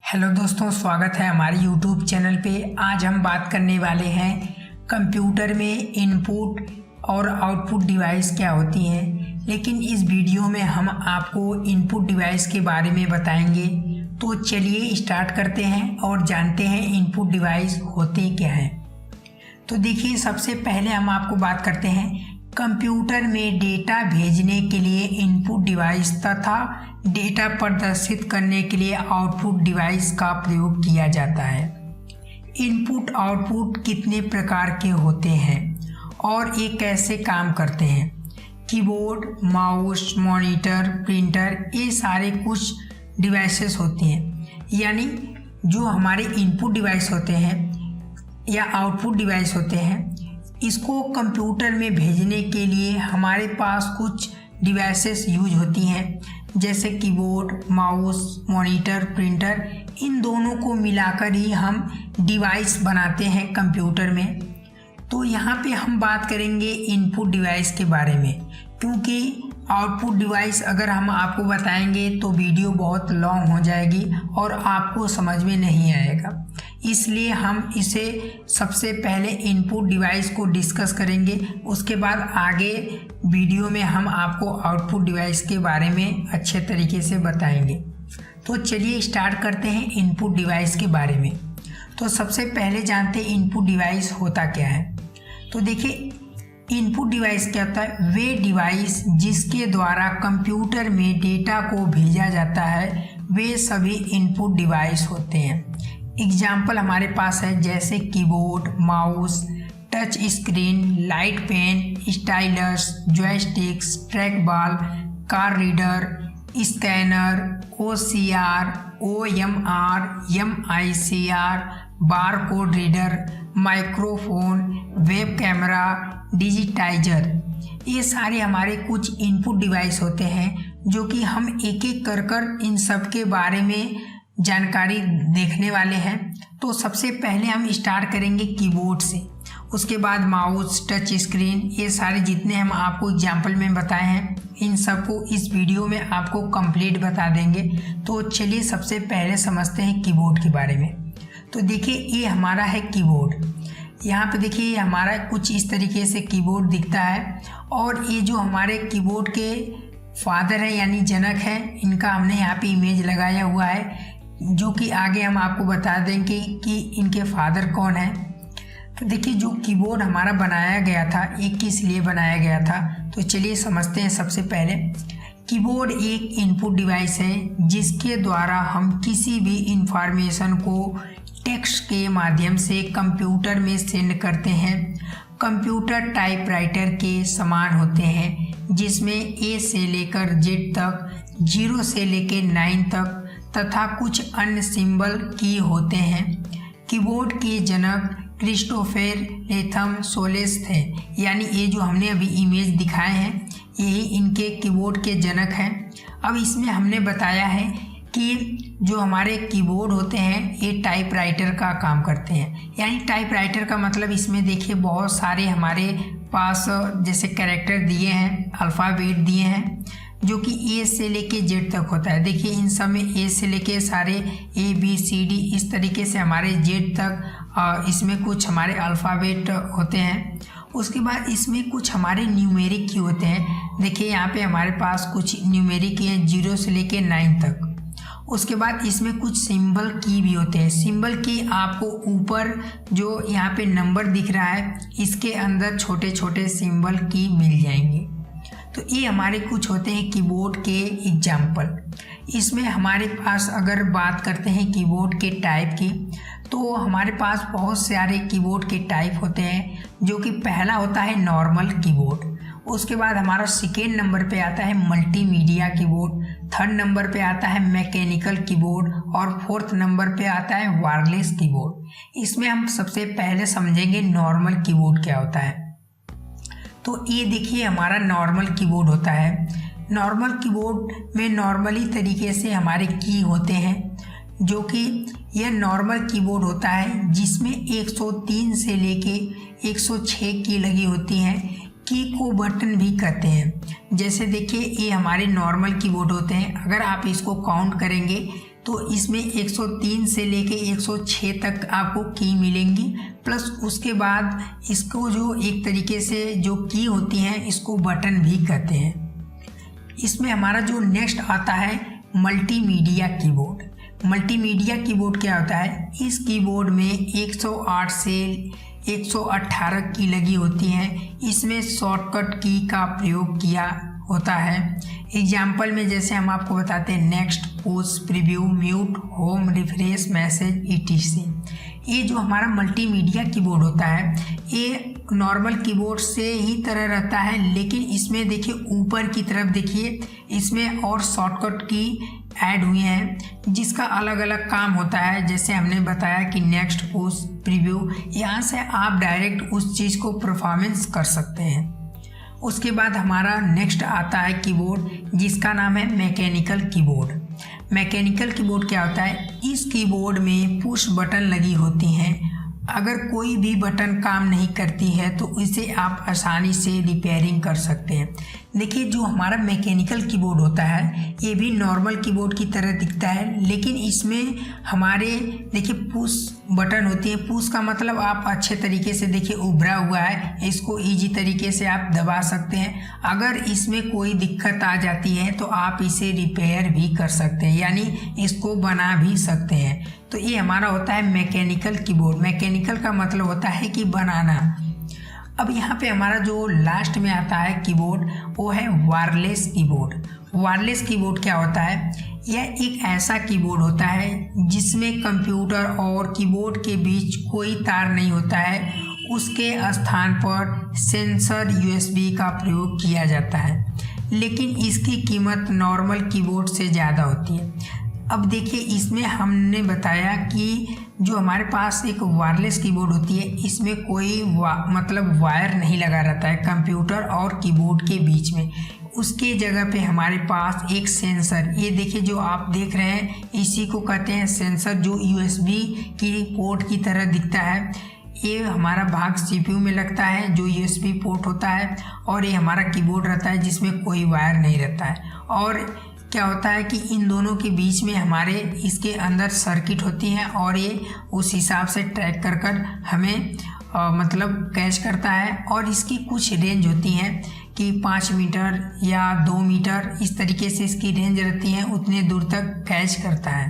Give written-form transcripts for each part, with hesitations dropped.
Hello दोस्तों, स्वागत है हमारे YouTube चैनल पे। आज हम बात करने वाले हैं कंप्यूटर में इनपुट और आउटपुट डिवाइस क्या होती हैं। लेकिन इस वीडियो में हम आपको इनपुट डिवाइस के बारे में बताएंगे। तो चलिए स्टार्ट करते हैं और जानते हैं इनपुट डिवाइस होते क्या हैं। तो देखिए, सबसे पहले हम आपको बात करते हैं कंप्यूटर में डेटा भेजने के लिए इनपुट डिवाइस तथा डेटा प्रदर्शित करने के लिए आउटपुट डिवाइस का प्रयोग किया जाता है। इनपुट आउटपुट कितने प्रकार के होते हैं और ये कैसे काम करते हैं। कीबोर्ड, माउस, मॉनिटर, प्रिंटर, ये सारे कुछ डिवाइसेस होते हैं। यानी जो हमारे इनपुट डिवाइस होते हैं या आउटपुट डिवाइस होते हैं, इसको कंप्यूटर में भेजने के लिए हमारे पास कुछ डिवाइसेस यूज होती हैं, जैसे कीबोर्ड, माउस, मॉनिटर, प्रिंटर। इन दोनों को मिलाकर ही हम डिवाइस बनाते हैं कंप्यूटर में। तो यहाँ पे हम बात करेंगे इनपुट डिवाइस के बारे में, क्योंकि आउटपुट डिवाइस अगर हम आपको बताएंगे तो वीडियो बहुत लॉन्ग हो जाएगी और आपको समझ में नहीं आएगा। इसलिए हम इसे सबसे पहले इनपुट डिवाइस को डिस्कस करेंगे, उसके बाद आगे वीडियो में हम आपको आउटपुट डिवाइस के बारे में अच्छे तरीके से बताएंगे। तो चलिए स्टार्ट करते हैं इनपुट डिवाइस के बारे में। तो सबसे पहले जानते हैं इनपुट डिवाइस होता क्या है। तो देखिए, इनपुट डिवाइस क्या होता है। वे डिवाइस जिसके द्वारा कंप्यूटर में डेटा को भेजा जाता है, वे सभी इनपुट डिवाइस होते हैं। एग्जाम्पल हमारे पास है, जैसे keyboard, mouse, touch screen, light pen, stylus, joysticks, track ball, card reader, scanner, OCR, OMR, MICR, bar code reader, microphone, web camera, digitizer. ये सारे हमारे कुछ इनपुट डिवाइस होते हैं जो कि हम एक एक कर इन सब के बारे में जानकारी देखने वाले हैं। तो सबसे पहले हम स्टार्ट करेंगे कीबोर्ड से, उसके बाद माउस, टच स्क्रीन, ये सारे जितने हम आपको एग्जाम्पल में बताए हैं, इन सबको इस वीडियो में आपको कंप्लीट बता देंगे। तो चलिए सबसे पहले समझते हैं कीबोर्ड के बारे में। तो देखिए, ये हमारा है कीबोर्ड। यहाँ पे देखिए हमारा कुछ इस तरीके से कीबोर्ड दिखता है। और ये जो हमारे कीबोर्ड के फादर हैं यानी जनक हैं, इनका हमने यहाँ पे इमेज लगाया हुआ है, जो कि आगे हम आपको बता देंगे कि इनके फादर कौन है। तो देखिए, जो कीबोर्ड हमारा बनाया गया था, ये किस लिए बनाया गया था, तो चलिए समझते हैं। सबसे पहले कीबोर्ड एक इनपुट डिवाइस है जिसके द्वारा हम किसी भी इंफॉर्मेशन को टेक्स्ट के माध्यम से कंप्यूटर में सेंड करते हैं। कंप्यूटर टाइपराइटर के समान होते हैं, जिसमें A से लेकर Z तक, 0 से लेकर 9 तक तथा कुछ अन्य सिंबल की होते हैं। कीबोर्ड के जनक क्रिस्टोफर लेथम सोलेस थे, यानी ये जो हमने अभी इमेज दिखाए हैं, यही इनके कीबोर्ड के जनक हैं। अब इसमें हमने बताया है कि जो हमारे कीबोर्ड होते हैं, ये टाइपराइटर का काम करते हैं। यानी टाइपराइटर का मतलब, इसमें देखिए बहुत सारे हमारे पास जैसे कैरेक्टर दिए हैं, अल्फ़ाबेट दिए हैं, जो कि A से लेके Z तक होता है। देखिए, इन सब में A से लेके सारे ABCD इस तरीके से हमारे Z तक इसमें कुछ हमारे अल्फ़ाबेट होते हैं। उसके बाद इसमें कुछ हमारे न्यूमेरिक की होते हैं। देखिए, यहाँ पे हमारे पास कुछ न्यूमेरिक हैं 0 से लेके 9 तक। उसके बाद इसमें कुछ सिंबल की भी होते हैं। सिंबल की आपको ऊपर जो यहाँ पे नंबर दिख रहा है, इसके अंदर छोटे छोटे सिंबल की मिल जाएंगे। तो ये हमारे कुछ होते हैं कीबोर्ड के एग्जाम्पल। इसमें हमारे पास अगर बात करते हैं कीबोर्ड के टाइप की, तो हमारे पास बहुत सारे कीबोर्ड के टाइप होते हैं, जो कि पहला होता है नॉर्मल कीबोर्ड। उसके बाद हमारा सेकेंड नंबर पे आता है मल्टीमीडिया कीबोर्ड, थर्ड नंबर पे आता है मैकेनिकल कीबोर्ड और फोर्थ नंबर पे आता है वायरलेस कीबोर्ड। इसमें हम सबसे पहले समझेंगे नॉर्मल कीबोर्ड क्या होता है। तो ये देखिए हमारा नॉर्मल कीबोर्ड होता है। नॉर्मल कीबोर्ड में नॉर्मली तरीके से हमारे की होते हैं, जो कि यह नॉर्मल कीबोर्ड होता है जिसमें 103 से लेके 106 की लगी होती हैं। की को बटन भी कहते हैं। जैसे देखिए, ये हमारे नॉर्मल कीबोर्ड होते हैं। अगर आप इसको काउंट करेंगे तो इसमें 103 से लेके 106 तक आपको की मिलेंगी। प्लस उसके बाद इसको जो एक तरीके से जो की होती हैं इसको बटन भी कहते हैं। इसमें हमारा जो नेक्स्ट आता है मल्टीमीडिया कीबोर्ड। मल्टीमीडिया कीबोर्ड क्या होता है, इस कीबोर्ड में 108 से 118 की लगी होती हैं। इसमें शॉर्टकट की का प्रयोग किया होता है। एग्जाम्पल में जैसे हम आपको बताते हैं next, push, preview, mute, home, refresh, message, etc। ये जो हमारा मल्टीमीडिया कीबोर्ड होता है ये नॉर्मल कीबोर्ड से ही तरह रहता है, लेकिन इसमें देखिए ऊपर की तरफ देखिए इसमें और शॉर्टकट की ऐड हुए हैं जिसका अलग अलग काम होता है। जैसे हमने बताया कि नेक्स्ट, पुश, प्रीव्यू, यहाँ से आप डायरेक्ट उस चीज़ को परफॉर्मेंस कर सकते हैं। उसके बाद हमारा नेक्स्ट आता है कीबोर्ड जिसका नाम है मैकेनिकल कीबोर्ड। मैकेनिकल कीबोर्ड क्या होता है, इस कीबोर्ड में पुश बटन लगी होती हैं। अगर कोई भी बटन काम नहीं करती है तो इसे आप आसानी से रिपेयरिंग कर सकते हैं। देखिए जो हमारा मैकेनिकल कीबोर्ड होता है ये भी नॉर्मल कीबोर्ड की तरह दिखता है, लेकिन इसमें हमारे देखिए पुश बटन होती है। पुश का मतलब आप अच्छे तरीके से देखिए उभरा हुआ है, इसको इजी तरीके से आप दबा सकते हैं। अगर इसमें कोई दिक्कत आ जाती है तो आप इसे रिपेयर भी कर सकते हैं, यानी इसको बना भी सकते हैं। तो ये हमारा होता है मैकेनिकल कीबोर्ड। मैकेनिकल का मतलब होता है कि बनाना। अब यहाँ पे हमारा जो लास्ट में आता है कीबोर्ड वो है वायरलेस कीबोर्ड। वायरलेस कीबोर्ड क्या होता है, यह एक ऐसा कीबोर्ड होता है जिसमें कंप्यूटर और कीबोर्ड के बीच कोई तार नहीं होता है। उसके स्थान पर सेंसर USB का प्रयोग किया जाता है, लेकिन इसकी कीमत नॉर्मल कीबोर्ड से ज़्यादा होती है। अब देखिए इसमें हमने बताया कि जो हमारे पास एक वायरलेस कीबोर्ड होती है इसमें कोई मतलब वायर नहीं लगा रहता है कंप्यूटर और कीबोर्ड के बीच में। उसके जगह पे हमारे पास एक सेंसर, ये देखिए जो आप देख रहे हैं इसी को कहते हैं सेंसर, जो USB की पोर्ट की तरह दिखता है। ये हमारा भाग CPU में लगता है जो USB पोर्ट होता है, और ये हमारा कीबोर्ड रहता है जिसमें कोई वायर नहीं रहता है। और क्या होता है कि इन दोनों के बीच में हमारे इसके अंदर सर्किट होती हैं और ये उस हिसाब से ट्रैक कर कर हमें मतलब कैच करता है। और इसकी कुछ रेंज होती हैं कि 5 मीटर या 2 मीटर इस तरीके से इसकी रेंज रहती है, उतने दूर तक कैच करता है।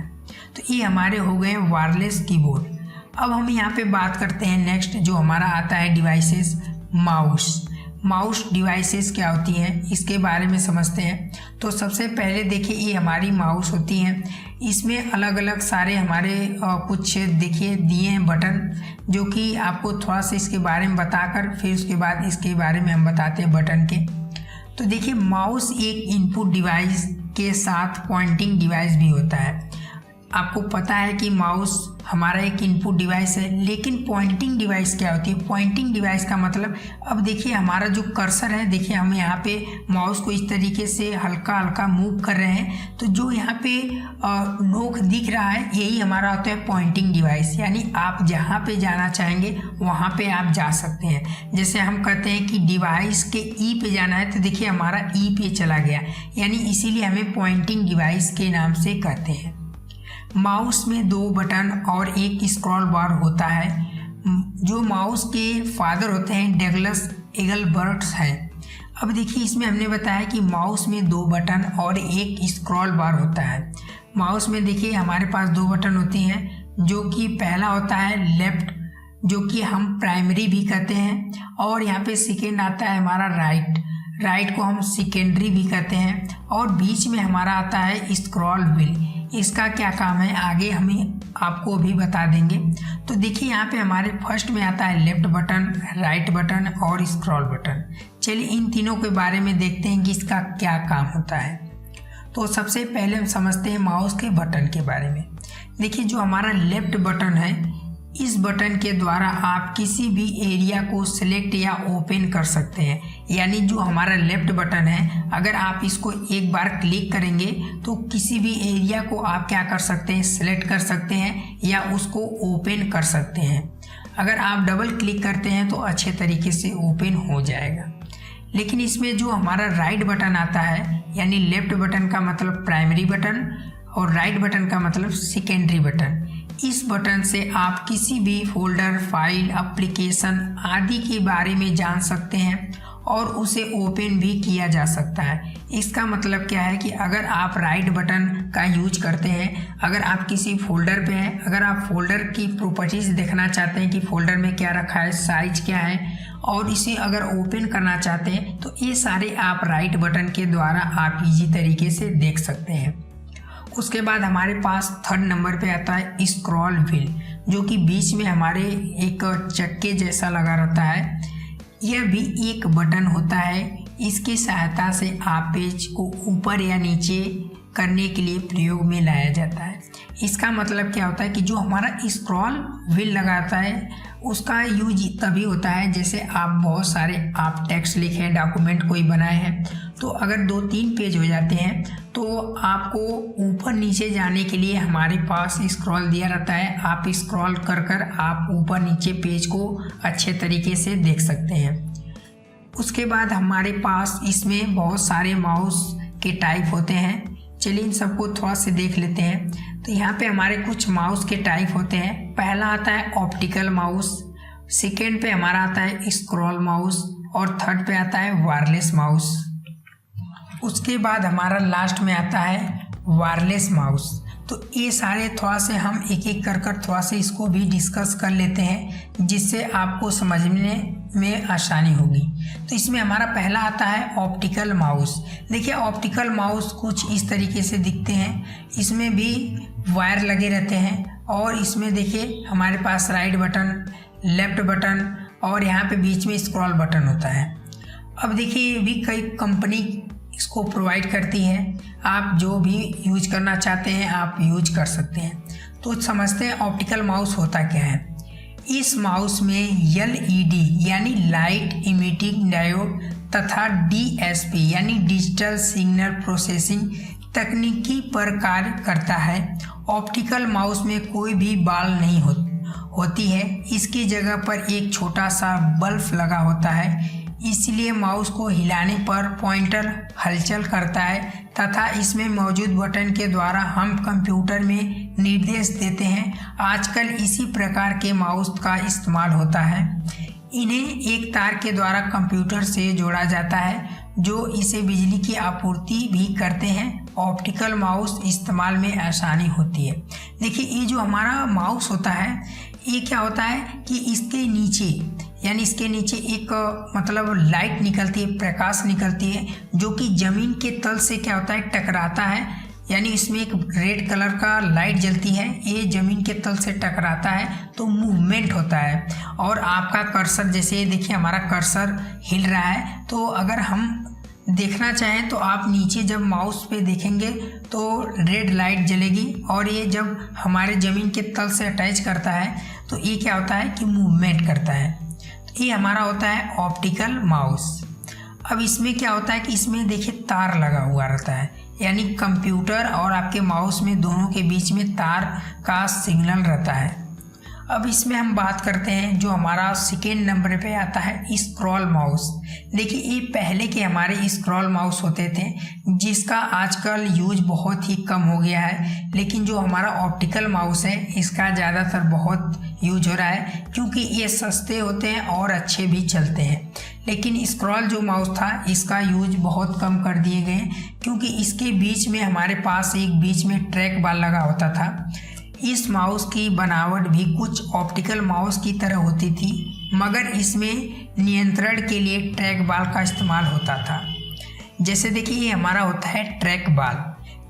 तो ये हमारे हो गए वायरलेस कीबोर्ड। अब हम यहाँ पे बात करते हैं नेक्स्ट जो हमारा आता है डिवाइसेस, माउस। माउस डिवाइसेस क्या होती हैं इसके बारे में समझते हैं। तो सबसे पहले देखिए ये हमारी माउस होती हैं, इसमें अलग अलग सारे हमारे कुछ देखिए दिए हैं बटन, जो कि आपको थोड़ा सा इसके बारे में बताकर फिर उसके बाद इसके बारे में हम बताते हैं बटन के। तो देखिए माउस एक इनपुट डिवाइस के साथ पॉइंटिंग डिवाइस भी होता है। आपको पता है कि माउस हमारा एक इनपुट डिवाइस है, लेकिन पॉइंटिंग डिवाइस क्या होती है। पॉइंटिंग डिवाइस का मतलब, अब देखिए हमारा जो कर्सर है, देखिए हम यहाँ पे माउस को इस तरीके से हल्का हल्का मूव कर रहे हैं, तो जो यहाँ पे नोक दिख रहा है यही हमारा होता है पॉइंटिंग डिवाइस। यानी आप जहाँ पे जाना चाहेंगे वहाँ पे आप जा सकते हैं। जैसे हम कहते हैं कि डिवाइस के ई पे जाना है, तो देखिए हमारा ई पे चला गया, यानी इसीलिए हमें पॉइंटिंग डिवाइस के नाम से कहते हैं। माउस में 2 बटन और एक स्क्रॉल बार होता है। जो माउस के फादर होते हैं डगलस एगलबर्ट्स हैं। अब देखिए इसमें हमने बताया कि माउस में 2 बटन और एक स्क्रॉल बार होता है। माउस में देखिए हमारे पास 2 बटन होती हैं, जो कि पहला होता है लेफ्ट, जो कि हम प्राइमरी भी कहते हैं, और यहाँ पे सेकेंड आता है हमारा राइट को हम सेकेंडरी भी कहते हैं, और बीच में हमारा आता है स्क्रॉल व्हील। इसका क्या काम है आगे हमें आपको भी बता देंगे। तो देखिए यहाँ पे हमारे फर्स्ट में आता है लेफ्ट बटन, राइट बटन और स्क्रॉल बटन। चलिए इन तीनों के बारे में देखते हैं कि इसका क्या काम होता है। तो सबसे पहले हम समझते हैं माउस के बटन के बारे में। देखिए जो हमारा लेफ्ट बटन है, इस बटन के द्वारा आप किसी भी एरिया को सिलेक्ट या ओपन कर सकते हैं। यानी जो हमारा लेफ्ट बटन है, अगर आप इसको एक बार क्लिक करेंगे तो किसी भी एरिया को आप क्या कर सकते हैं, सिलेक्ट कर सकते हैं या उसको ओपन कर सकते हैं। अगर आप डबल क्लिक करते हैं तो अच्छे तरीके से ओपन हो जाएगा। लेकिन इसमें जो हमारा राइट बटन आता है, यानी लेफ्ट बटन का मतलब प्राइमरी बटन, और राइट बटन का मतलब सेकेंडरी बटन। इस बटन से आप किसी भी फोल्डर, फाइल, एप्लीकेशन आदि के बारे में जान सकते हैं और उसे ओपन भी किया जा सकता है। इसका मतलब क्या है कि अगर आप राइट बटन का यूज करते हैं, अगर आप किसी फोल्डर पे हैं, अगर आप फोल्डर की प्रॉपर्टीज़ देखना चाहते हैं कि फोल्डर में क्या रखा है, साइज क्या है, और इसे अगर ओपन करना चाहते हैं तो ये सारे आप राइट बटन के द्वारा आप इजी तरीके से देख सकते हैं। उसके बाद हमारे पास थर्ड नंबर पे आता है स्क्रॉल व्हील, जो कि बीच में हमारे एक चक्के जैसा लगा रहता है। यह भी एक बटन होता है। इसकी सहायता से आप पेज को ऊपर या नीचे करने के लिए प्रयोग में लाया जाता है। इसका मतलब क्या होता है कि जो हमारा स्क्रॉल व्हील लगाता है उसका यूज तभी होता है जैसे आप बहुत सारे आप टेक्स्ट लिखे हैं, डॉक्यूमेंट कोई बनाए हैं, तो अगर 2-3 पेज हो जाते हैं तो आपको ऊपर नीचे जाने के लिए हमारे पास स्क्रॉल दिया रहता है। आप स्क्रॉल कर कर आप ऊपर नीचे पेज को अच्छे तरीके से देख सकते हैं। उसके बाद हमारे पास इसमें बहुत सारे माउस के टाइप होते हैं। चलिए इन सबको थोड़ा से देख लेते हैं। तो यहाँ पे हमारे कुछ माउस के टाइप होते हैं। पहला आता है ऑप्टिकल माउस, सेकेंड पे हमारा आता है स्क्रॉल माउस और थर्ड पे आता है वायरलेस माउस। उसके बाद हमारा लास्ट में आता है वायरलेस माउस। तो ये सारे थोड़ा से हम एक एक कर थोड़ा से इसको भी डिस्कस कर लेते हैं जिससे आपको समझने में आसानी होगी। तो इसमें हमारा पहला आता है ऑप्टिकल माउस। देखिए ऑप्टिकल माउस कुछ इस तरीके से दिखते हैं। इसमें भी वायर लगे रहते हैं और इसमें देखिए हमारे पास राइट बटन, लेफ्ट बटन और यहाँ पे बीच में स्क्रॉल बटन होता है। अब देखिए ये भी कई कंपनी इसको प्रोवाइड करती है। आप जो भी यूज करना चाहते हैं आप यूज कर सकते हैं। तो समझते हैं ऑप्टिकल माउस होता क्या है। इस माउस में LED यानी लाइट इमिटिंग डायोड तथा DSP यानी डिजिटल सिग्नल प्रोसेसिंग तकनीकी पर कार्य करता है। ऑप्टिकल माउस में कोई भी बाल नहीं होती है। इसकी जगह पर एक छोटा सा बल्ब लगा होता है, इसलिए माउस को हिलाने पर पॉइंटर हलचल करता है तथा इसमें मौजूद बटन के द्वारा हम कंप्यूटर में निर्देश देते हैं। आजकल इसी प्रकार के माउस का इस्तेमाल होता है। इन्हें एक तार के द्वारा कंप्यूटर से जोड़ा जाता है जो इसे बिजली की आपूर्ति भी करते हैं। ऑप्टिकल माउस इस्तेमाल में आसानी होती है। देखिए ये जो हमारा माउस होता है ये क्या होता है कि इसके नीचे यानी इसके नीचे एक मतलब लाइट निकलती है, प्रकाश निकलती है जो कि ज़मीन के तल से क्या होता है टकराता है। यानी इसमें एक रेड कलर का लाइट जलती है, ये ज़मीन के तल से टकराता है तो मूवमेंट होता है। और आपका कर्सर जैसे देखिए हमारा कर्सर हिल रहा है, तो अगर हम देखना चाहें तो आप नीचे जब माउस पे देखेंगे तो रेड लाइट जलेगी और ये जब हमारे ज़मीन के तल से अटैच करता है तो ये क्या होता है कि मूवमेंट करता है। तो ये हमारा होता है ऑप्टिकल माउस। अब इसमें क्या होता है कि इसमें देखिए तार लगा हुआ रहता है, यानी कंप्यूटर और आपके माउस में दोनों के बीच में तार का सिग्नल रहता है। अब इसमें हम बात करते हैं जो हमारा सेकेंड नंबर पे आता है स्क्रॉल माउस। देखिए ये पहले के हमारे स्क्रॉल माउस होते थे जिसका आजकल यूज बहुत ही कम हो गया है, लेकिन जो हमारा ऑप्टिकल माउस है इसका ज़्यादातर बहुत यूज हो रहा है क्योंकि ये सस्ते होते हैं और अच्छे भी चलते हैं। लेकिन स्क्रॉल जो माउस था इसका यूज बहुत कम कर दिए गए क्योंकि इसके बीच में हमारे पास एक बीच में ट्रैक बाल लगा होता था। इस माउस की बनावट भी कुछ ऑप्टिकल माउस की तरह होती थी, मगर इसमें नियंत्रण के लिए ट्रैक बाल का इस्तेमाल होता था। जैसे देखिए ये हमारा होता है ट्रैक बाल।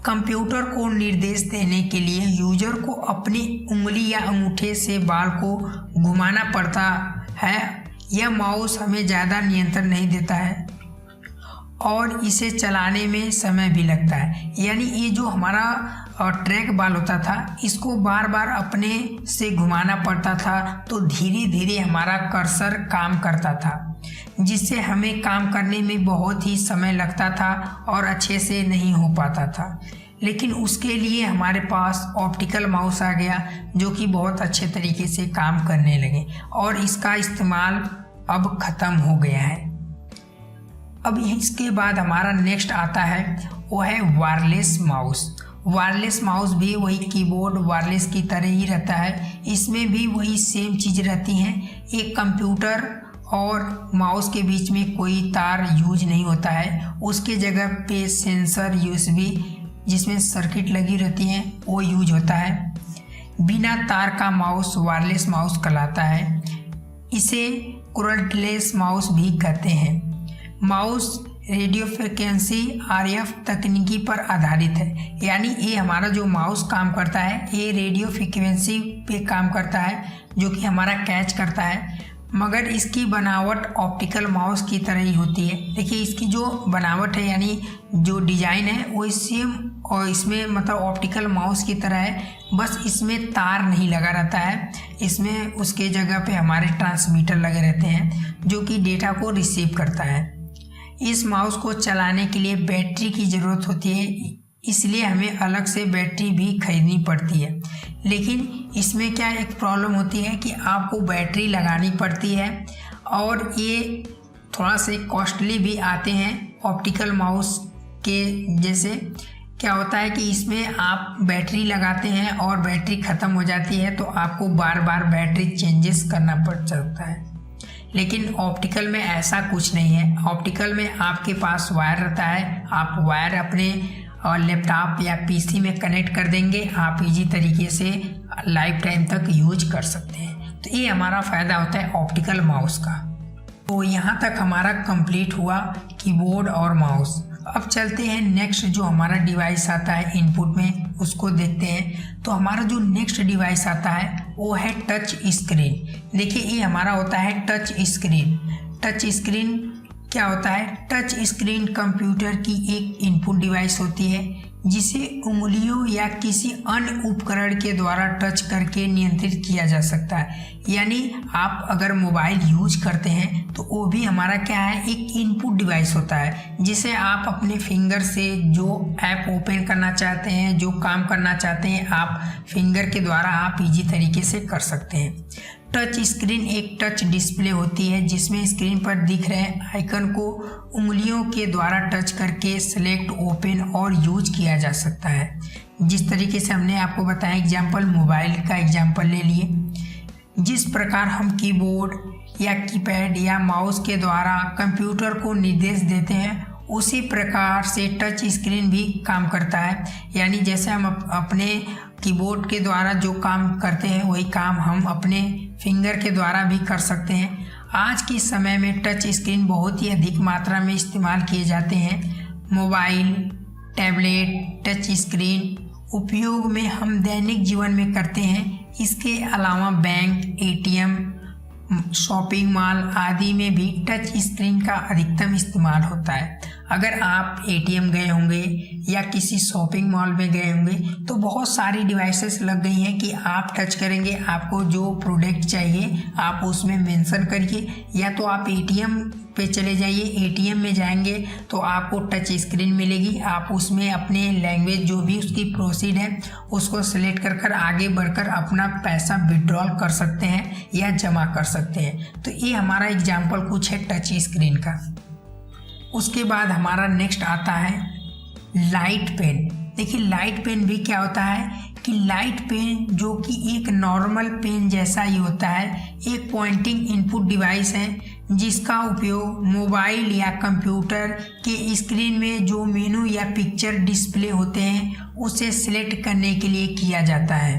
कंप्यूटर को निर्देश देने के लिए यूजर को अपनी उंगली या अंगूठे से बाल को घुमाना पड़ता है। यह माउस हमें ज़्यादा नियंत्रण नहीं देता है और इसे चलाने में समय भी लगता है। यानी ये जो हमारा ट्रैक बाल होता था इसको बार बार अपने से घुमाना पड़ता था, तो धीरे धीरे हमारा कर्सर काम करता था जिससे हमें काम करने में बहुत ही समय लगता था और अच्छे से नहीं हो पाता था। लेकिन उसके लिए हमारे पास ऑप्टिकल माउस आ गया जो कि बहुत अच्छे तरीके से काम करने लगे और इसका इस्तेमाल अब ख़त्म हो गया है। अब इसके बाद हमारा नेक्स्ट आता है वो है वायरलेस माउस। वायरलेस माउस भी वही कीबोर्ड वायरलेस की तरह ही रहता है, इसमें भी वही सेम चीज़ रहती हैं। एक कंप्यूटर और माउस के बीच में कोई तार यूज नहीं होता है, उसके जगह पे सेंसर यूएसबी जिसमें सर्किट लगी रहती हैं वो यूज होता है। बिना तार का माउस वायरलेस माउस कहलाता है। इसे कॉर्डलेस माउस भी कहते हैं। माउस रेडियो फ्रिक्वेंसी RF तकनीकी पर आधारित है, यानी ये हमारा जो माउस काम करता है ये रेडियो फ्रिक्वेंसी पे काम करता है जो कि हमारा कैच करता है, मगर इसकी बनावट ऑप्टिकल माउस की तरह ही होती है। देखिए इसकी जो बनावट है यानी जो डिज़ाइन है वो सेम और इसमें मतलब ऑप्टिकल माउस की तरह है, बस इसमें तार नहीं लगा रहता है, इसमें उसके जगह पे हमारे ट्रांसमीटर लगे रहते हैं जो कि डेटा को रिसीव करता है। इस माउस को चलाने के लिए बैटरी की ज़रूरत होती है, इसलिए हमें अलग से बैटरी भी खरीदनी पड़ती है। लेकिन इसमें क्या एक प्रॉब्लम होती है कि आपको बैटरी लगानी पड़ती है और ये थोड़ा से कॉस्टली भी आते हैं ऑप्टिकल माउस के जैसे। क्या होता है कि इसमें आप बैटरी लगाते हैं और बैटरी ख़त्म हो जाती है तो आपको बार बार बैटरी चेंजेस करना पड़ सकता है। लेकिन ऑप्टिकल में ऐसा कुछ नहीं है। ऑप्टिकल में आपके पास वायर रहता है, आप वायर अपने लैपटॉप या PC में कनेक्ट कर देंगे, आप इजी तरीके से लाइफ टाइम तक यूज कर सकते हैं। तो ये हमारा फ़ायदा होता है ऑप्टिकल माउस का। तो यहाँ तक हमारा कंप्लीट हुआ कीबोर्ड और माउस। अब चलते हैं नेक्स्ट जो हमारा डिवाइस आता है इनपुट में, उसको देखते हैं। तो हमारा जो नेक्स्ट डिवाइस आता है वो है टच स्क्रीन। देखिए ये हमारा होता है टच स्क्रीन। टच स्क्रीन क्या होता है? टच स्क्रीन कंप्यूटर की एक इनपुट डिवाइस होती है जिसे उंगलियों या किसी अन्य उपकरण के द्वारा टच करके नियंत्रित किया जा सकता है। यानी आप अगर मोबाइल यूज करते हैं तो वो भी हमारा क्या है, एक इनपुट डिवाइस होता है जिसे आप अपने फिंगर से जो ऐप ओपन करना चाहते हैं, जो काम करना चाहते हैं, आप फिंगर के द्वारा आप इजी तरीके से कर सकते हैं। टच स्क्रीन एक टच डिस्प्ले होती है जिसमें स्क्रीन पर दिख रहे आइकन को उंगलियों के द्वारा टच करके सेलेक्ट, ओपन और यूज किया जा सकता है। जिस तरीके से हमने आपको बताया एग्जाम्पल, मोबाइल का एग्जाम्पल ले लिए। जिस प्रकार हम कीबोर्ड या कीपैड या माउस के द्वारा कंप्यूटर को निर्देश देते हैं उसी प्रकार से टच स्क्रीन भी काम करता है। यानी जैसे हम अपने कीबोर्ड के द्वारा जो काम करते हैं वही काम हम अपने फिंगर के द्वारा भी कर सकते हैं। आज के समय में टच स्क्रीन बहुत ही अधिक मात्रा में इस्तेमाल किए जाते हैं। मोबाइल, टैबलेट, टच स्क्रीन उपयोग में हम दैनिक जीवन में करते हैं। इसके अलावा बैंक, ATM, शॉपिंग मॉल आदि में भी टच स्क्रीन का अधिकतम इस्तेमाल होता है। अगर आप ATM गए होंगे या किसी शॉपिंग मॉल में गए होंगे तो बहुत सारी डिवाइसेस लग गई हैं कि आप टच करेंगे, आपको जो प्रोडक्ट चाहिए आप उसमें मेंशन करिए, या तो आप ATM पे चले जाइए, ATM में जाएंगे तो आपको टच स्क्रीन मिलेगी। आप उसमें अपने लैंग्वेज जो भी उसकी प्रोसीड है उसको सेलेक्ट कर आगे बढ़कर अपना पैसा विड्रॉल कर सकते हैं या जमा कर सकते हैं। तो ये हमारा एग्जाम्पल कुछ है टच स्क्रीन का। उसके बाद हमारा नेक्स्ट आता है लाइट पेन। देखिए लाइट पेन भी क्या होता है कि लाइट पेन जो कि एक नॉर्मल पेन जैसा ही होता है, एक पॉइंटिंग इनपुट डिवाइस है जिसका उपयोग मोबाइल या कंप्यूटर के स्क्रीन में जो मेनू या पिक्चर डिस्प्ले होते हैं उसे सिलेक्ट करने के लिए किया जाता है।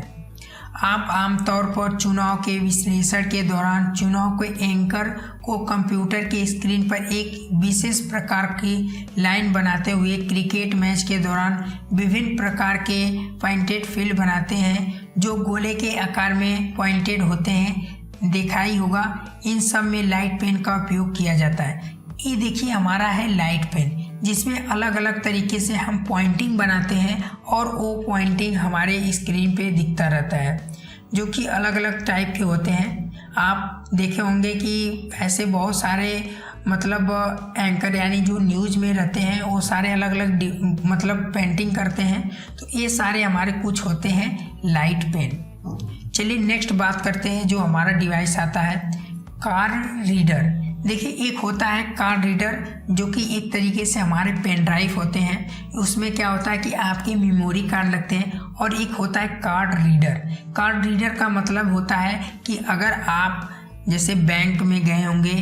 आप आमतौर पर चुनाव के विश्लेषण के दौरान चुनाव के एंकर को कंप्यूटर के स्क्रीन पर एक विशेष प्रकार की लाइन बनाते हुए क्रिकेट मैच के दौरान विभिन्न प्रकार के पॉइंटेड फील्ड बनाते हैं जो गोले के आकार में पॉइंटेड होते हैं। देखा ही होगा, इन सब में लाइट पेन का उपयोग किया जाता है। ये देखिए हमारा है लाइट पेन जिसमें अलग अलग तरीके से हम पॉइंटिंग बनाते हैं और वो पॉइंटिंग हमारे स्क्रीन पे दिखता रहता है जो कि अलग अलग टाइप के होते हैं। आप देखे होंगे कि ऐसे बहुत सारे मतलब एंकर यानी जो न्यूज़ में रहते हैं वो सारे अलग अलग मतलब पेंटिंग करते हैं। तो ये सारे हमारे कुछ होते हैं लाइट पेन। चलिए नेक्स्ट बात करते हैं जो हमारा डिवाइस आता है कार रीडर। देखिए, एक होता है कार्ड रीडर, जो कि एक तरीके से हमारे पेन ड्राइव होते हैं। उसमें क्या होता है कि आपके मेमोरी कार्ड लगते हैं। और एक होता है कार्ड रीडर। कार्ड रीडर का मतलब होता है कि अगर आप जैसे बैंक में गए होंगे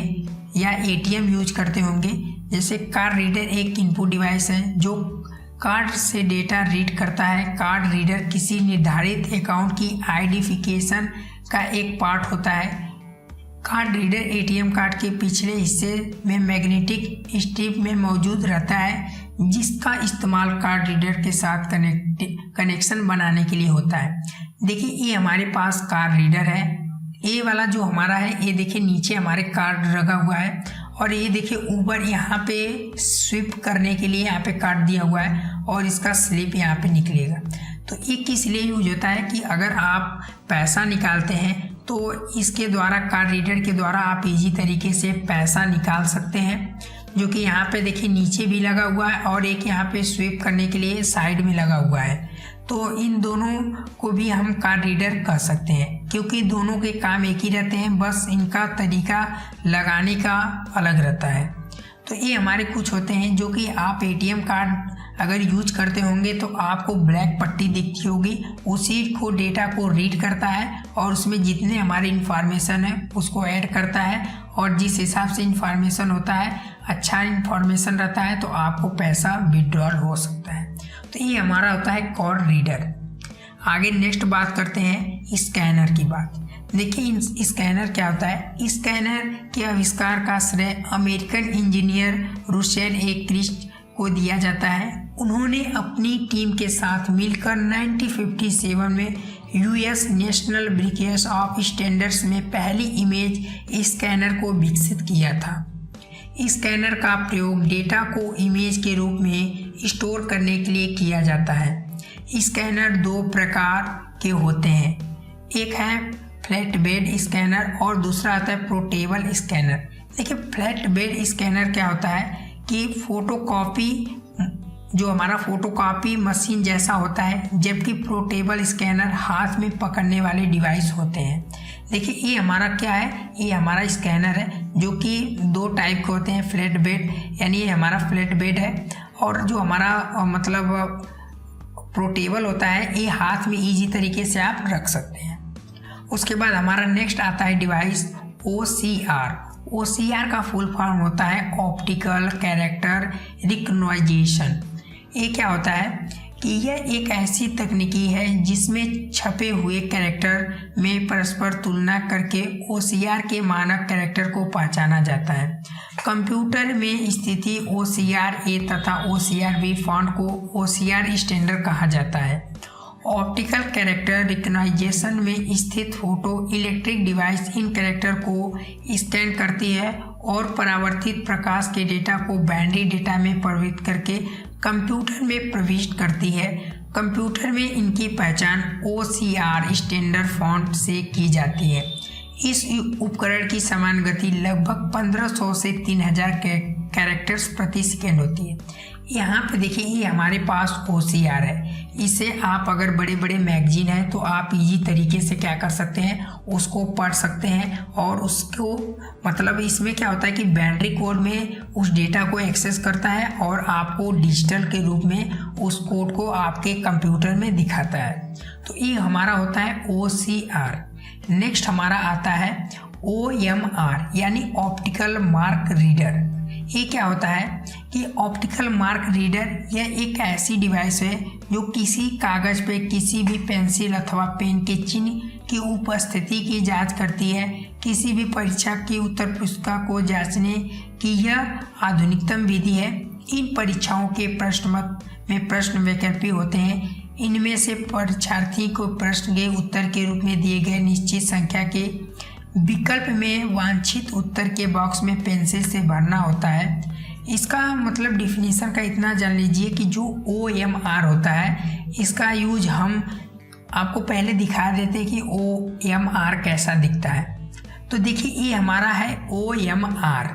या एटीएम यूज करते होंगे, जैसे कार्ड रीडर एक इनपुट डिवाइस है जो कार्ड से डेटा रीड करता है। कार्ड रीडर किसी निर्धारित अकाउंट की आइडेंटिफिकेशन का एक पार्ट होता है। कार्ड रीडर एटीएम कार्ड के पिछले हिस्से में मैग्नेटिक स्ट्रिप में मौजूद रहता है, जिसका इस्तेमाल कार्ड रीडर के साथ कनेक्शन बनाने के लिए होता है। देखिए, ये हमारे पास कार्ड रीडर है। ये वाला जो हमारा है, ये देखिए नीचे हमारे कार्ड लगा हुआ है, और ये देखिए ऊपर यहाँ पे स्विप करने के लिए यहाँ पे कार्ड दिया हुआ है, और इसका स्लिप यहाँ पे निकलेगा। तो ये किस लिए यूज होता है कि अगर आप पैसा निकालते हैं तो इसके द्वारा, कार्ड रीडर के द्वारा आप इजी तरीके से पैसा निकाल सकते हैं, जो कि यहाँ पे देखिए नीचे भी लगा हुआ है, और एक यहाँ पे स्विप करने के लिए साइड में लगा हुआ है। तो इन दोनों को भी हम कार्ड रीडर कह सकते हैं, क्योंकि दोनों के काम एक ही रहते हैं, बस इनका तरीका लगाने का अलग रहता है। तो ये हमारे कुछ होते हैं, जो कि आप एटीएम कार्ड अगर यूज करते होंगे तो आपको ब्लैक पट्टी दिखती होगी। उसी को डेटा को रीड करता है और उसमें जितने हमारे इंफॉर्मेशन है उसको ऐड करता है, और जिस हिसाब से इंफॉर्मेशन होता है, अच्छा इंफॉर्मेशन रहता है, तो आपको पैसा विड्रॉल हो सकता है। तो ये हमारा होता है कार्ड रीडर। आगे नेक्स्ट बात करते हैं स्कैनर की बात। देखिए, स्कैनर क्या होता है। स्कैनर के आविष्कार का श्रेय अमेरिकन इंजीनियर रुसेल ए क्रिस्ट को दिया जाता है। उन्होंने अपनी टीम के साथ मिलकर 1957 में US national bureau of standards में पहली इमेज स्कैनर को विकसित किया था। स्कैनर का प्रयोग डेटा को इमेज के रूप में स्टोर करने के लिए किया जाता है। स्कैनर दो प्रकार के होते हैं, एक है फ्लैट बेड स्कैनर और दूसरा आता है पोर्टेबल स्कैनर। देखिए, फ्लैट बेड स्कैनर क्या होता है कि फोटोकॉपी, जो हमारा फोटोकॉपी मशीन जैसा होता है, जबकि पोर्टेबल स्कैनर हाथ में पकड़ने वाले डिवाइस होते हैं। देखिए, ये हमारा क्या है, ये हमारा स्कैनर है, जो कि दो टाइप के होते हैं। फ्लैट बेड यानी ये हमारा फ्लैट बेड है, और जो हमारा मतलब पोर्टेबल होता है, ये हाथ में इजी तरीके से आप रख सकते हैं। उसके बाद हमारा नेक्स्ट आता है डिवाइस OCR। OCR का फुल फॉर्म होता है ऑप्टिकल कैरेक्टर रिकग्निशन। ये क्या होता है कि यह एक ऐसी तकनीकी है जिसमें छपे हुए कैरेक्टर में परस्पर तुलना करके OCR के मानक कैरेक्टर को पहचाना जाता है। कंप्यूटर में स्थिति OCR A तथा OCR B फॉन्ट को OCR स्टैंडर्ड कहा जाता है। ऑप्टिकल कैरेक्टर रिकग्निशन में स्थित फोटो इलेक्ट्रिक डिवाइस इन कैरेक्टर को स्कैन करती है और परावर्तित प्रकाश के डेटा को बाइनरी डेटा में परिवर्तित करके कंप्यूटर में प्रविष्ट करती है। कंप्यूटर में इनकी पहचान OCR स्टैंडर्ड फॉन्ट से की जाती है। इस उपकरण की समान गति लगभग 1500 से 3000 कैरेक्टर्स प्रति सेकेंड होती है। यहाँ पे देखिए, ये हमारे पास OCR है। इसे आप अगर बड़े बड़े मैगजीन हैं तो आप इजी तरीके से क्या कर सकते हैं, उसको पढ़ सकते हैं, और उसको मतलब इसमें क्या होता है कि बाइनरी कोड में उस डेटा को एक्सेस करता है और आपको डिजिटल के रूप में उस कोड को आपके कंप्यूटर में दिखाता है। तो ये हमारा होता है OCR। नेक्स्ट हमारा आता है OMR यानी ऑप्टिकल मार्क रीडर। ये क्या होता है कि ऑप्टिकल मार्क रीडर यह एक ऐसी डिवाइस है जो किसी कागज पे किसी भी पेंसिल अथवा पेन के चिन्ह की उपस्थिति की जांच करती है। किसी भी परीक्षा की उत्तर पुस्तिका को जांचने की यह आधुनिकतम विधि है। इन परीक्षाओं के प्रश्न में प्रश्न वैकल्पिक होते हैं। इनमें से परीक्षार्थी को प्रश्न के उत्तर के रूप में दिए गए निश्चित संख्या के विकल्प में वांछित उत्तर के बॉक्स में पेंसिल से भरना होता है। इसका मतलब डिफिनीशन का इतना जान लीजिए कि जो OMR होता है, इसका यूज हम आपको पहले दिखा देते कि OMR कैसा दिखता है। तो देखिए, ये हमारा है OMR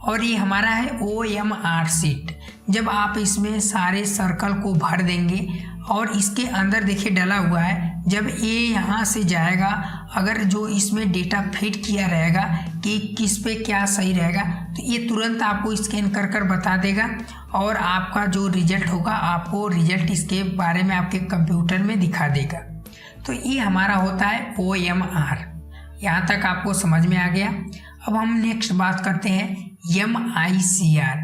और ये हमारा है OMR शीट। जब आप इसमें सारे सर्कल को भर देंगे और इसके अंदर देखिए डला हुआ है। जब ये यहाँ से जाएगा, अगर जो इसमें डेटा फिट किया रहेगा कि किस पे क्या सही रहेगा, तो ये तुरंत आपको स्कैन कर कर बता देगा और आपका जो रिजल्ट होगा आपको रिजल्ट इसके बारे में आपके कंप्यूटर में दिखा देगा। तो ये हमारा होता है OMR। यहाँ तक आपको समझ में आ गया। अब हम नेक्स्ट बात करते हैं MICR।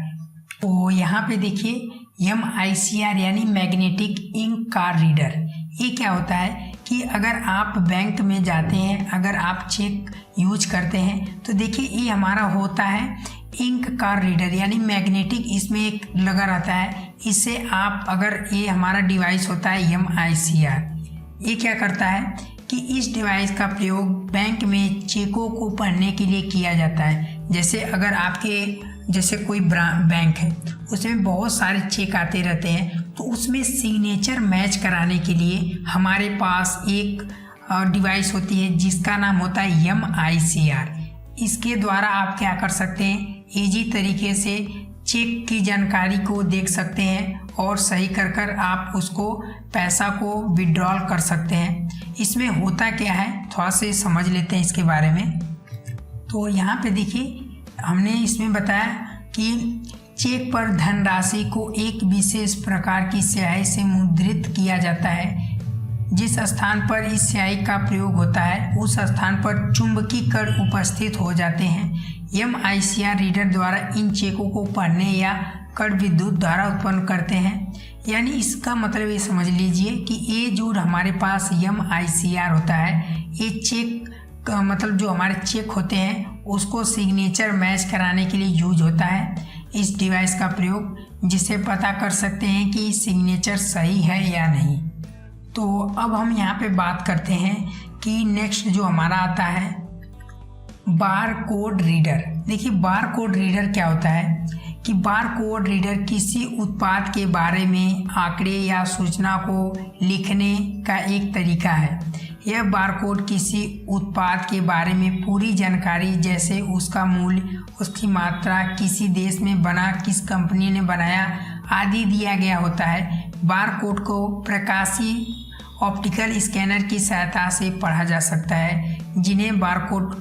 तो यहाँ पे देखिए MICR यानी मैग्नेटिक इंक कार रीडर। ये क्या होता है कि अगर आप बैंक में जाते हैं, अगर आप चेक यूज करते हैं, तो देखिए ये हमारा होता है इंक कार रीडर यानी मैग्नेटिक, इसमें एक लगा रहता है। इससे आप अगर ये हमारा डिवाइस होता है MICR, ये क्या करता है कि इस डिवाइस का प्रयोग बैंक में चेकों को पढ़ने के लिए किया जाता है। जैसे अगर आपके जैसे कोई बैंक है, उसमें बहुत सारे चेक आते रहते हैं, तो उसमें सिग्नेचर मैच कराने के लिए हमारे पास एक डिवाइस होती है जिसका नाम होता है MICR। इसके द्वारा आप क्या कर सकते हैं, इजी तरीके से चेक की जानकारी को देख सकते हैं और सही कर कर आप उसको पैसा को विड्रॉल कर सकते हैं। इसमें होता क्या है थोड़ा से समझ लेते हैं इसके बारे में। तो यहाँ पे देखिए हमने इसमें बताया कि चेक पर धनराशि को एक विशेष प्रकार की स्याही से मुद्रित किया जाता है। जिस स्थान पर इस स्याही का प्रयोग होता है उस स्थान पर चुंबकीय कण उपस्थित हो जाते हैं। MICR रीडर द्वारा इन चेकों को पढ़ने या कण विद्युत धारा उत्पन्न करते हैं। यानी इसका मतलब ये समझ लीजिए कि ये जो हमारे पास MICR होता है, ये चेक का मतलब जो हमारे चेक होते हैं उसको सिग्नेचर मैच कराने के लिए यूज होता है इस डिवाइस का प्रयोग, जिससे पता कर सकते हैं कि सिग्नेचर सही है या नहीं। तो अब हम यहाँ पे बात करते हैं कि नेक्स्ट जो हमारा आता है बार कोड रीडर। देखिए बार कोड रीडर क्या होता है कि बार कोड रीडर किसी उत्पाद के बारे में आंकड़े या सूचना को लिखने का एक तरीका है। यह बारकोड किसी उत्पाद के बारे में पूरी जानकारी जैसे उसका मूल्य, उसकी मात्रा, किसी देश में बना, किस कंपनी ने बनाया आदि दिया गया होता है। बारकोड को प्रकाशीय ऑप्टिकल स्कैनर की सहायता से पढ़ा जा सकता है, जिन्हें बारकोड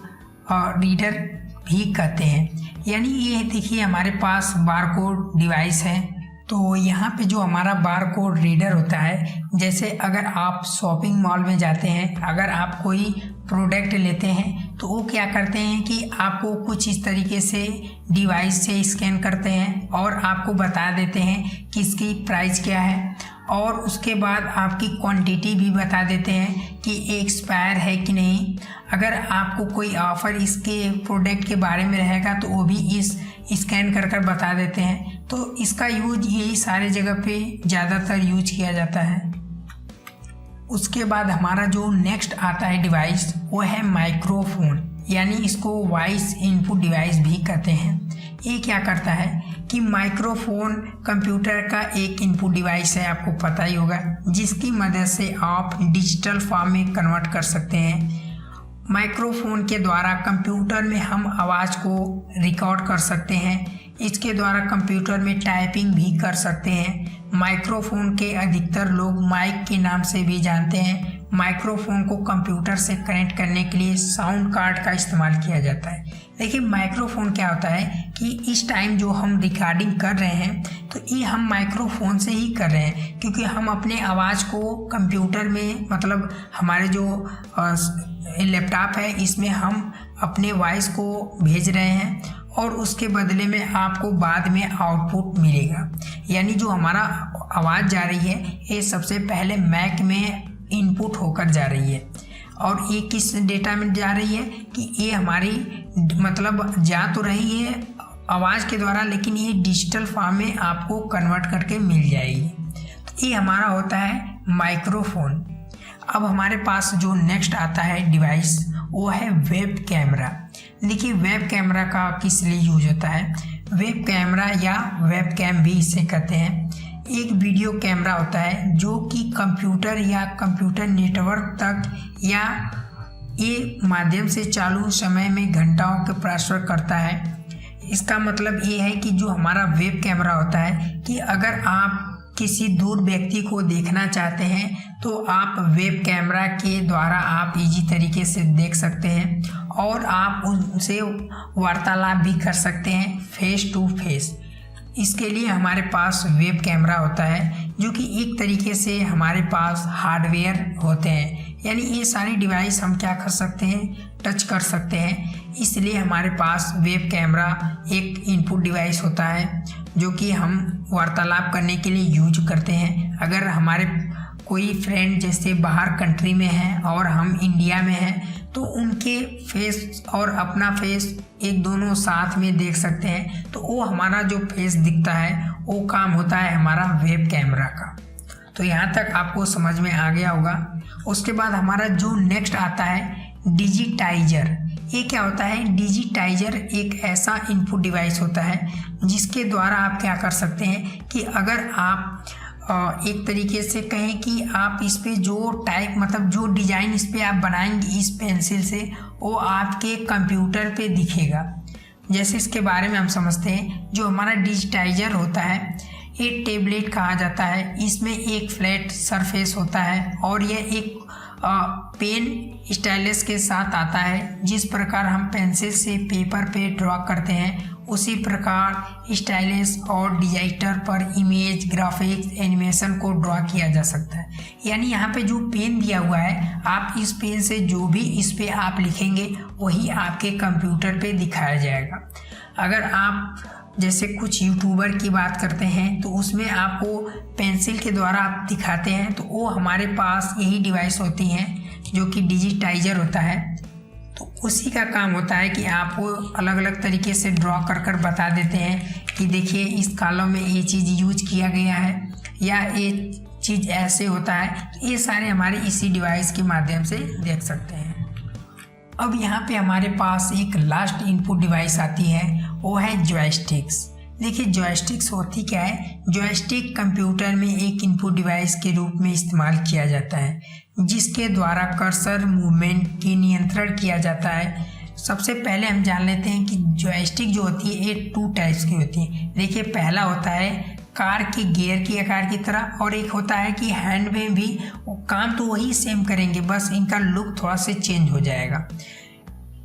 रीडर भी कहते हैं। यानी ये देखिए हमारे पास बारकोड डिवाइस है। तो यहाँ पे जो हमारा बारकोड रीडर होता है, जैसे अगर आप शॉपिंग मॉल में जाते हैं, अगर आप कोई प्रोडक्ट लेते हैं, तो वो क्या करते हैं कि आपको कुछ इस तरीके से डिवाइस से स्कैन करते हैं और आपको बता देते हैं कि इसकी प्राइस क्या है, और उसके बाद आपकी क्वांटिटी भी बता देते हैं कि एक्सपायर है कि नहीं। अगर आपको कोई ऑफ़र इसके प्रोडक्ट के बारे में रहेगा तो वो भी इस स्कैन कर कर बता देते हैं। तो इसका यूज यही सारे जगह पे ज़्यादातर यूज किया जाता है। उसके बाद हमारा जो नेक्स्ट आता है डिवाइस वो है माइक्रोफोन, यानी इसको वॉइस इनपुट डिवाइस भी कहते हैं। ये क्या करता है कि माइक्रोफोन कंप्यूटर का एक इनपुट डिवाइस है, आपको पता ही होगा, जिसकी मदद से आप डिजिटल फॉर्म में कन्वर्ट कर सकते हैं। माइक्रोफोन के द्वारा कंप्यूटर में हम आवाज़ को रिकॉर्ड कर सकते हैं। इसके द्वारा कंप्यूटर में टाइपिंग भी कर सकते हैं। माइक्रोफोन के अधिकतर लोग माइक के नाम से भी जानते हैं। माइक्रोफोन को कंप्यूटर से कनेक्ट करने के लिए साउंड कार्ड का इस्तेमाल किया जाता है। देखिए माइक्रोफोन क्या होता है कि इस टाइम जो हम रिकॉर्डिंग कर रहे हैं तो ये हम माइक्रोफोन से ही कर रहे हैं, क्योंकि हम अपने आवाज़ को कंप्यूटर में मतलब हमारे जो लैपटॉप है इसमें हम अपने वॉइस को भेज रहे हैं और उसके बदले में आपको बाद में आउटपुट मिलेगा। यानी जो हमारा आवाज़ जा रही है ये सबसे पहले मैक में इनपुट होकर जा रही है, और ये किस डेटा में जा रही है कि ये हमारी मतलब जा तो रही है आवाज़ के द्वारा, लेकिन ये डिजिटल फॉर्म में आपको कन्वर्ट करके मिल जाएगी। तो ये हमारा होता है माइक्रोफोन। अब हमारे पास जो नेक्स्ट आता है डिवाइस वो है वेब कैमरा। देखिए वेब कैमरा का किस लिए यूज होता है। वेब कैमरा या वेब कैम भी इसे कहते हैं। एक वीडियो कैमरा होता है जो कि कंप्यूटर या कंप्यूटर नेटवर्क तक या ये माध्यम से चालू समय में घंटाओं के ट्रांसफर करता है। इसका मतलब ये है कि जो हमारा वेब कैमरा होता है कि अगर आप किसी दूर व्यक्ति को देखना चाहते हैं तो आप वेब कैमरा के द्वारा आप इजी तरीके से देख सकते हैं और आप उनसे वार्तालाप भी कर सकते हैं फेस टू फेस। इसके लिए हमारे पास वेब कैमरा होता है जो कि एक तरीके से हमारे पास हार्डवेयर होते हैं, यानी ये सारी डिवाइस हम क्या कर सकते हैं, टच कर सकते हैं। इसलिए हमारे पास वेब कैमरा एक इनपुट डिवाइस होता है जो कि हम वार्तालाप करने के लिए यूज करते हैं। अगर हमारे कोई फ्रेंड जैसे बाहर कंट्री में है और हम इंडिया में हैं तो उनके फेस और अपना फेस एक दोनों साथ में देख सकते हैं, तो वो हमारा जो फेस दिखता है वो काम होता है हमारा वेब कैमरा का। तो यहाँ तक आपको समझ में आ गया होगा। उसके बाद हमारा जो नेक्स्ट आता है डिजिटाइजर। ये क्या होता है? डिजिटाइजर एक ऐसा इनपुट डिवाइस होता है जिसके द्वारा आप क्या कर सकते हैं कि अगर आप एक तरीके से कहें कि आप इस पे जो टाइप मतलब जो डिज़ाइन इस पे आप बनाएंगे इस पेंसिल से वो आपके कंप्यूटर पे दिखेगा। जैसे इसके बारे में हम समझते हैं, जो हमारा डिजिटाइजर होता है ये टेबलेट कहा जाता है। इसमें एक फ्लैट सरफेस होता है और यह एक पेन स्टाइलस के साथ आता है। जिस प्रकार हम पेंसिल से पेपर पे ड्रॉ करते हैं उसी प्रकार स्टाइलस और डिजाइटर पर इमेज, ग्राफिक्स, एनिमेशन को ड्रॉ किया जा सकता है। यानी यहाँ पे जो पेन दिया हुआ है, आप इस पेन से जो भी इस पे आप लिखेंगे वही आपके कंप्यूटर पे दिखाया जाएगा। अगर आप जैसे कुछ यूट्यूबर की बात करते हैं तो उसमें आपको पेंसिल के द्वारा आप दिखाते हैं, तो वो हमारे पास यही डिवाइस होती हैं जो कि डिजिटाइजर होता है। तो उसी का काम होता है कि आपको अलग अलग तरीके से ड्रॉ कर बता देते हैं कि देखिए इस कॉलम में ये चीज़ यूज किया गया है या ये चीज़ ऐसे होता है। तो ये सारे हमारे इसी डिवाइस के माध्यम से देख सकते हैं। अब यहाँ पे हमारे पास एक लास्ट इनपुट डिवाइस आती है, वो है जॉयस्टिक्स। देखिए जॉयस्टिक्स होती क्या है? जॉयस्टिक कंप्यूटर में एक इनपुट डिवाइस के रूप में इस्तेमाल किया जाता है जिसके द्वारा कर्सर मूवमेंट की नियंत्रण किया जाता है। सबसे पहले हम जान लेते हैं कि जॉयस्टिक जो होती है ये 2 टाइप्स की होती है। देखिए पहला होता है कार के गियर की आकार की तरह, और एक होता है कि हैंड में भी काम तो वही सेम करेंगे, बस इनका लुक थोड़ा से चेंज हो जाएगा।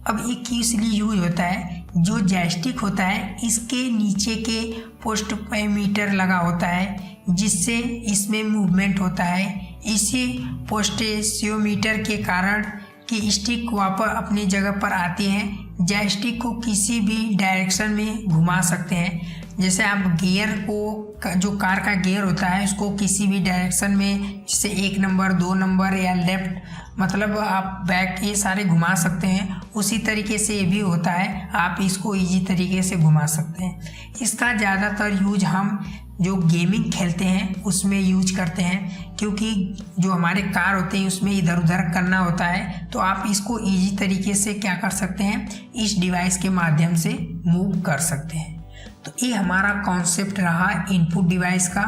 अब ये किस लिए यूज होता है? जो जॉयस्टिक होता है इसके नीचे के पोस्टोमीटर लगा होता है जिससे इसमें मूवमेंट होता है। इसी पोस्टेशियोमीटर के कारण कि स्टिक वापस अपनी जगह पर आती है, जॉयस्टिक को किसी भी डायरेक्शन में घुमा सकते हैं। जैसे आप गियर को, जो कार का गियर होता है उसको किसी भी डायरेक्शन में, जैसे 1 नंबर 2 नंबर या लेफ्ट, मतलब आप बैक, ये सारे घुमा सकते हैं। उसी तरीके से ये भी होता है, आप इसको इजी तरीके से घुमा सकते हैं। इसका ज़्यादातर यूज हम जो गेमिंग खेलते हैं उसमें यूज करते हैं, क्योंकि जो हमारे कार होते हैं उसमें इधर उधर करना होता है, तो आप इसको इजी तरीके से क्या कर सकते हैं, इस डिवाइस के माध्यम से मूव कर सकते हैं। तो ये हमारा कॉन्सेप्ट रहा इनपुट डिवाइस का।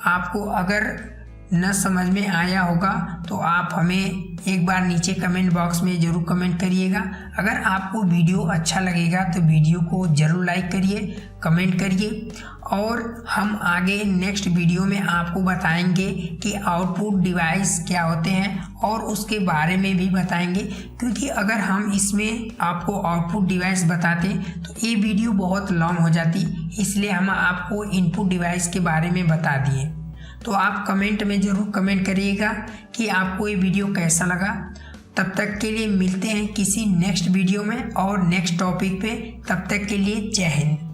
आपको अगर न समझ में आया होगा तो आप हमें एक बार नीचे कमेंट बॉक्स में ज़रूर कमेंट करिएगा। अगर आपको वीडियो अच्छा लगेगा तो वीडियो को ज़रूर लाइक करिए, कमेंट करिए, और हम आगे नेक्स्ट वीडियो में आपको बताएंगे कि आउटपुट डिवाइस क्या होते हैं और उसके बारे में भी बताएंगे। क्योंकि अगर हम इसमें आपको आउटपुट डिवाइस बताते तो ये वीडियो बहुत लॉन्ग हो जाती, इसलिए हम आपको इनपुट डिवाइस के बारे में बता दिए। तो आप कमेंट में ज़रूर कमेंट करिएगा कि आपको ये वीडियो कैसा लगा। तब तक के लिए मिलते हैं किसी नेक्स्ट वीडियो में और नेक्स्ट टॉपिक पे। तब तक के लिए जय हिंद।